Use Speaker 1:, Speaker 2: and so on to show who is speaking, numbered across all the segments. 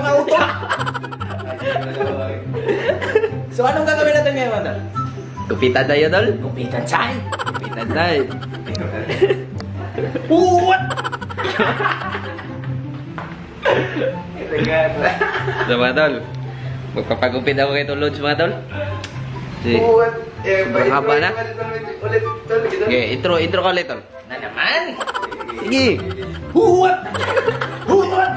Speaker 1: mga auto. So anong gagawin natin ngayon, Tol?
Speaker 2: Kupitan tayo, tol.
Speaker 1: Kupitan chay.
Speaker 2: Kupitan tayo.
Speaker 1: What?
Speaker 2: So, mga tol. Magpapagupit ako kay Lods, mga tol. Si, sobrang haba na. Okay, intro ka ulit, tol.
Speaker 1: Na naman?
Speaker 2: Sige.
Speaker 1: What? What?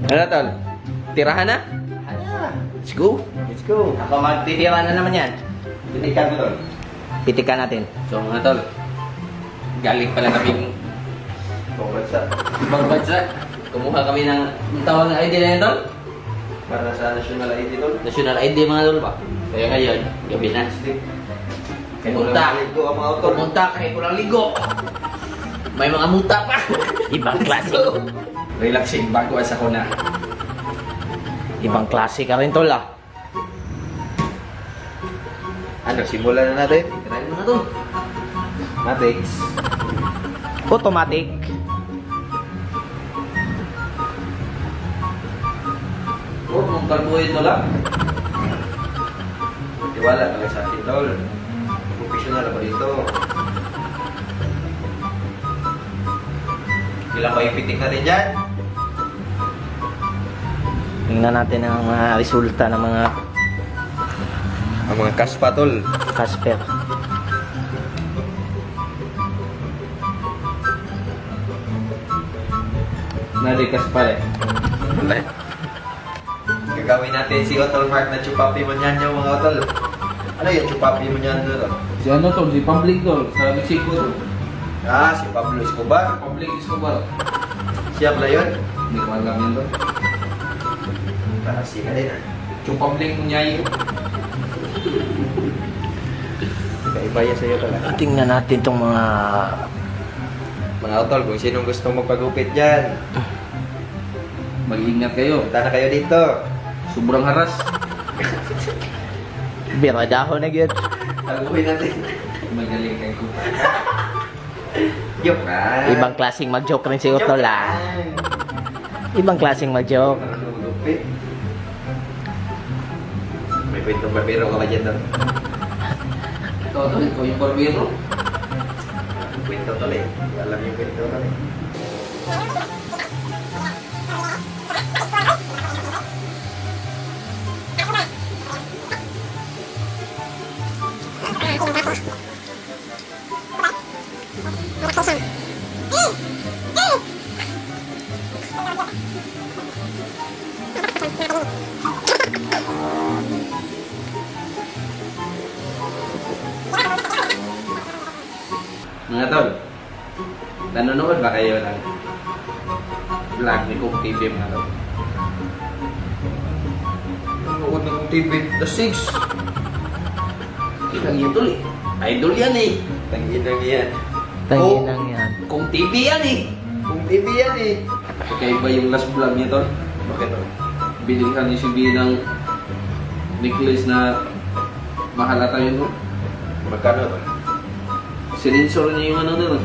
Speaker 2: Ano, tol? Tirahan na? Let's go.
Speaker 1: Let's go. Ako magtitira na naman yan. Titikan ko, Tol.
Speaker 2: Pitikan natin. So, mga tol. Galing pala kaming ibang bansa. Kumuha kami ng tawag ng ID na yan, tol.
Speaker 1: Para sa national ID, Tol.
Speaker 2: National ID, mga tol pa. Kaya ngayon, gabi na. Pumunta. Pumunta kahit walang ligo. May mga muta pa.
Speaker 1: Ibang klase.
Speaker 2: Relaxing bago sa kuna.
Speaker 1: Ibang klase ka rin, Tol, ah.
Speaker 3: Ano, simulan na natin?
Speaker 2: Tirahin mo na, tol.
Speaker 3: Matrix.
Speaker 1: Automatic.
Speaker 2: Oh, magkalbo ito lang.
Speaker 3: Tiwala ka lang sa atin, Tol. Professional ako dito. Ilang pa ipitik natin dyan?
Speaker 1: Tingnan natin ang mga resulta ng mga
Speaker 3: Ang mga kaspa, Tol.
Speaker 1: Casper.
Speaker 2: Nalikas pa rin.
Speaker 3: Wala. Gagawin natin si Otol Mark na chupapi mo niyan yung mga Otol. Ano yung chupapi mo niyan, Tol?
Speaker 2: Si ano, tol? Si Public, tol. Sa Mexico, tol.
Speaker 3: Ah, si Pablo Escobar.
Speaker 2: Public Escobar.
Speaker 3: Siya pala yun.
Speaker 2: Hindi ko alam yan, tol.
Speaker 3: Para sila din, ah.
Speaker 2: Yung Public mo niya yun.
Speaker 3: Kaiba yan sa'yo talaga.
Speaker 1: Tingnan natin itong mga
Speaker 3: Mga Otol, kung sinong gusto magpagupit dyan,
Speaker 2: Mag-ingat kayo.
Speaker 3: punta na kayo dito.
Speaker 2: Sobrang haras.
Speaker 1: biradaho na gyud.
Speaker 3: Taguhin natin.
Speaker 2: Magaling kayo ko.
Speaker 3: Joke na.
Speaker 1: Ibang klaseng mag-joke rin si Utol, ah. Ibang klaseng mag-joke.
Speaker 3: Magupit. May kwentong barbero ka ba dyan, Tol?
Speaker 2: Ito, tol. Ikaw yung barbero.
Speaker 3: Kwento, Tol, eh. Alam yung kwento, Tol, eh.
Speaker 2: Mga tol, nanonood ba kayo ng vlog ni Kung TV, mga tol?
Speaker 3: Nanood ng TV, The Six.
Speaker 2: Ilang yun, tol, eh. Idol yan, eh.
Speaker 3: Tanginang yan.
Speaker 1: Tanginang yan.
Speaker 2: Kung TV yan, eh.
Speaker 3: Kung TV yan, eh.
Speaker 2: Kakaiba yung last vlog niya, tol.
Speaker 3: Bakit, Tol?
Speaker 2: Binigyan niya si B ng necklace na mahalata yun, tol.
Speaker 3: Magkano, Tol?
Speaker 2: Sininsor niya yung ano doon.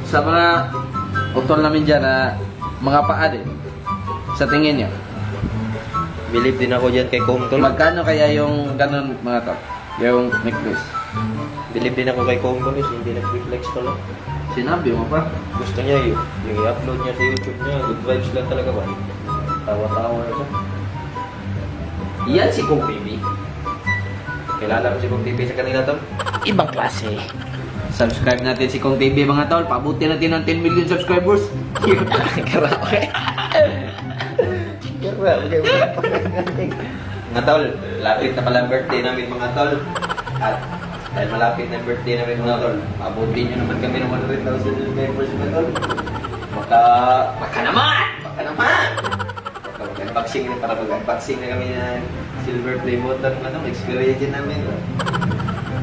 Speaker 2: Sa mga utol namin dyan na mga paa din. Sa tingin niya.
Speaker 3: Believe din ako dyan kay Kong, Tol.
Speaker 2: Magkano kaya yung ganun mga tol? Yung necklace.
Speaker 3: Believe din ako kay Kong, Tol. Hindi nag-reflex, Tol.
Speaker 2: Sinabi mo pa.
Speaker 3: Gusto niya yung i-upload niya sa YouTube niya. Good vibes lang talaga ba? Tawa-tawa na siya.
Speaker 2: Yan si Kung TV.
Speaker 3: Kilala mo si Kong TV sa kanila, Tol?
Speaker 1: Ibang klase.
Speaker 2: Subscribe natin si Kung TV, mga tol. Pabuti natin ng 10 million subscribers.
Speaker 1: Karaoke.
Speaker 3: Mga Tol, lapit na pala ang birthday namin, mga Tol. At dahil malapit na ang birthday namin, mga Tol, pabuti nyo naman kami ng 100,000 subscribers, mga Tol. Baka naman! Mag-unboxing na para mag-unboxing na kami ng silver play button, mga Tol. Experience din namin.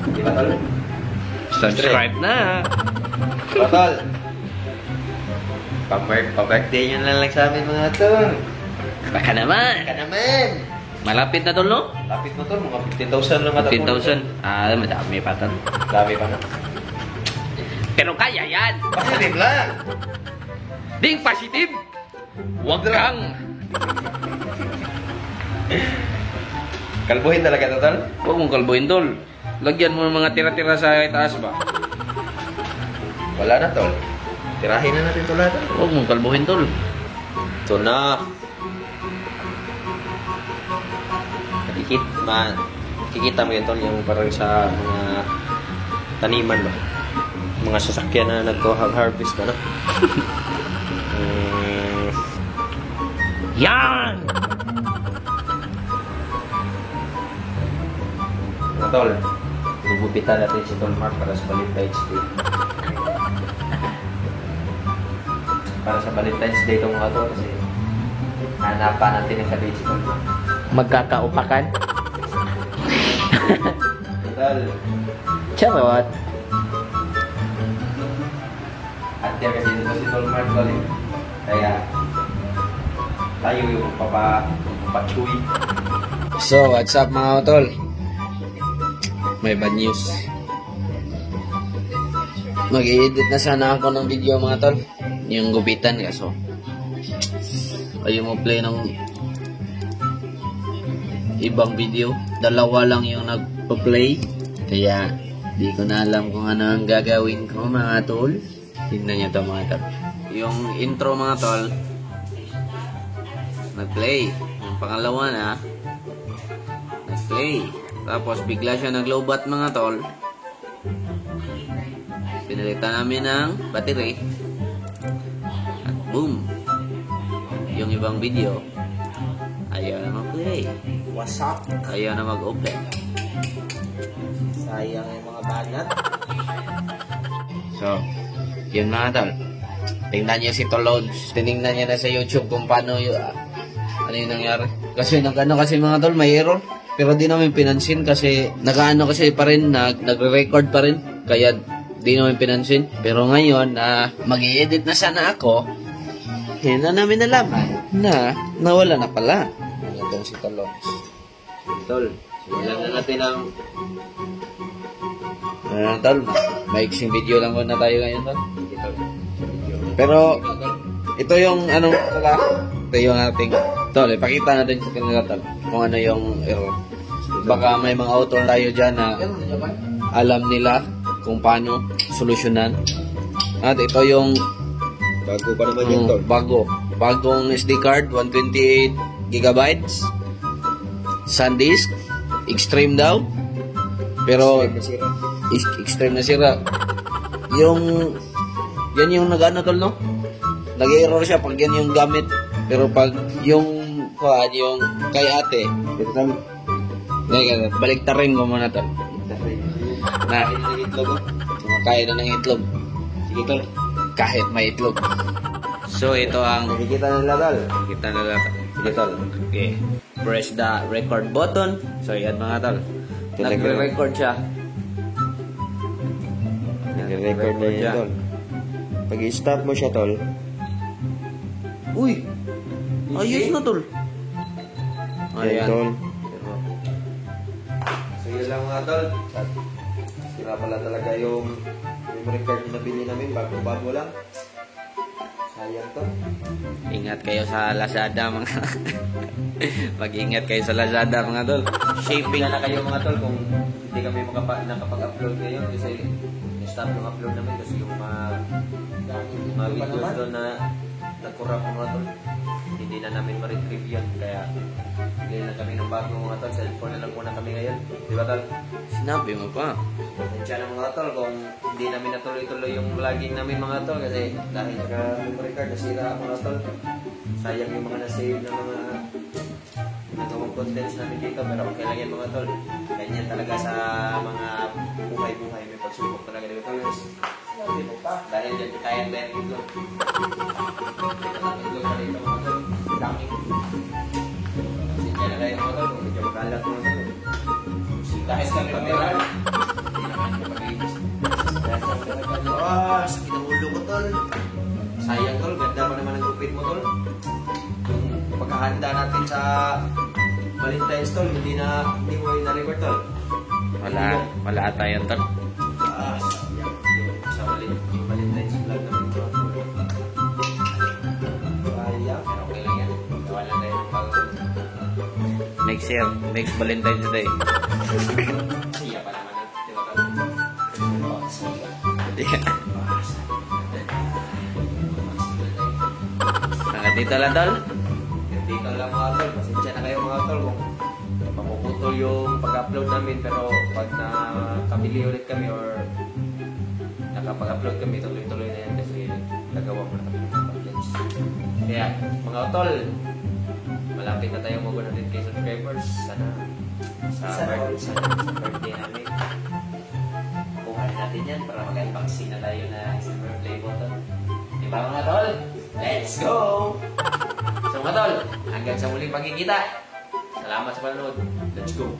Speaker 3: Di ba, Tol?
Speaker 2: Subscribe na.
Speaker 3: Mga Tol, pa-birthday nyo na lang sa amin, mga Tol.
Speaker 2: Baka naman.
Speaker 3: Baka naman!
Speaker 2: Malapit na tol, no?
Speaker 3: Lapit mo, Tol. Mga 15,000 lang.
Speaker 2: 15,000. Ah, madami pa tol.
Speaker 3: Dami pa na.
Speaker 2: Pero kaya yan.
Speaker 3: Positive lang.
Speaker 2: Ding positive. Huwag kang.
Speaker 3: Kalbuhin talaga to, tol.
Speaker 2: Huwag mong kalbuhin, tol. Lagyan mo ng mga tira-tira sa itaas ba?
Speaker 3: Wala na, tol. Tirahin na natin to lahat.
Speaker 2: Huwag mong kalbuhin, tol.
Speaker 3: Ito na. Kikita mo yun, tol, yung parang sa mga taniman ba? Mga sasakyan na nagko-harvest na, no?
Speaker 2: Yan!
Speaker 3: Mga tol, gugupitan natin si Tol Mark para sa Valentine's Day. Para sa Valentine's Day itong mga tol kasi hanapan natin ang kabit si Tol Mark.
Speaker 1: Magkakaupakan.
Speaker 3: Tol,
Speaker 1: Charot.
Speaker 3: hati kasi dito si Tol Mark, tol, eh. Kaya tayo yung papachuy.
Speaker 2: So, what's up mga tol? May bad news. Mag-i-edit na sana ako ng video mga tol. Yung gupitan kaso ayaw mo play ng ibang video. Dalawa lang yung nagpa-play. Kaya di ko na alam kung ano ang gagawin ko mga tol. Tingnan nyo to mga tol. Yung intro mga tol nag-play. Yung pangalawa na nag-play. Tapos bigla siya nag-lowbat mga tol. Pinalitan namin ng battery. At boom. Yung ibang video ayaw na mag-play.
Speaker 3: What's up?
Speaker 2: Ayaw na mag-open.
Speaker 3: Sayang yung mga banat.
Speaker 2: So, yun mga tol. Tingnan niyo si Tolods. Tinignan niya na sa YouTube kung paano yung ano yung nangyari. Kasi nag-ano kasi mga tol, may error. Pero di namin pinansin kasi nag-ano kasi pa rin, nagre-record pa rin. Kaya di namin pinansin. Pero ngayon, mag-i-edit na sana ako. Kaya na namin nalaman na nawala na pala. Ano itong si Tolods.
Speaker 3: Tol, simulan na natin ang
Speaker 2: Tol, maiksing video lang muna tayo ngayon tol. Pero ito yung anong pala, ito yung ating tol, ipakita natin sa kanila tol kung ano yung error. Baka may mga author tayo dyan na alam nila kung paano solusyonan. At ito yung
Speaker 3: bago pa naman yung tol.
Speaker 2: bagong SD card, 128 gigabytes, SanDisk, extreme daw. Pero extreme na sira. Yan yung nag-ano tol, no? Nag-error siya pag yan yung gamit. Pero pag yung kay ate, baliktarin ko muna tol. Na kumakain na ng itlog.
Speaker 3: Sige tol.
Speaker 2: Kahit may itlog. So ito ang
Speaker 3: Nakikita nila tol.
Speaker 2: kita na lang.
Speaker 3: Sige tol.
Speaker 2: Okay. Press the record button. So yan mga tol.
Speaker 3: Talaga.
Speaker 2: Nagre-record siya.
Speaker 3: Nagre-record na yun tol. Pag i-stop mo siya tol.
Speaker 2: Uy! Ayos na tol.
Speaker 3: Ayan tol. So yun lang mga tol. At sira pala talaga yung memory card na nabili namin. Bago-bago lang. Sayang to.
Speaker 2: Ingat kayo sa Lazada mga Mag-ingat kayo sa Lazada mga tol. Shipping
Speaker 3: Tingnan na kayo mga tol kung hindi kami nakapag-upload ngayon kasi stop yung upload namin kasi yung mga videos doon na nag-corrupt mga tol. Hindi na namin ma-retrieve yun kaya hindi na kami ng bago mga tol. Cellphone na lang muna kami ngayon. Di ba tol?
Speaker 2: Sinabi mo pa.
Speaker 3: Pasensya na mga tol kung hindi namin natuloy-tuloy yung vlogging namin mga tol kasi dahil sa memory card nasira mga tol. Sayang yung mga na-save na mga nagawang contents namin dito pero okay lang yan mga tol. Ganyan talaga sa mga buhay-buhay. May pagsubok talaga dito tol. Hindi mo pa. Dahil dyan kaya meron ito. Ito lang ito sa dito mga tol. Dami. Pasensya na kayo mga tol kung medyo makalat mga tol. Dahil sa kamera. Sakit ang ulo ko tol. Sayang tol, ganda pa naman ang gupit mo tol. Yung pagkahanda natin sa Valentine's tol, hindi mo yung na-record tol.
Speaker 2: Wala ata yan tol.
Speaker 3: Sayang yung sa Valentine's.
Speaker 2: year. Next Valentine's Day.
Speaker 3: Siya pa naman ang tinatawag. Oh, siya.
Speaker 2: Dito lang, tol.
Speaker 3: Dito lang mga tol. Pasensya na kayo mga tol kung mapuputol yung pag-upload namin. Pero pag nakabili ulit kami or nakapag-upload kami, tuloy-tuloy na yan kasi nagawa mo na kami ng contents. Kaya mga tol, malapit na tayo mag 100k subscribers. Sana sa birthday namin. Kuhanin natin yan para mag-unboxing na tayo na silver play button. Diba mga tol? Let's go! So mga tol, hanggang sa muling pagkikita. Salamat sa panonood. Let's go!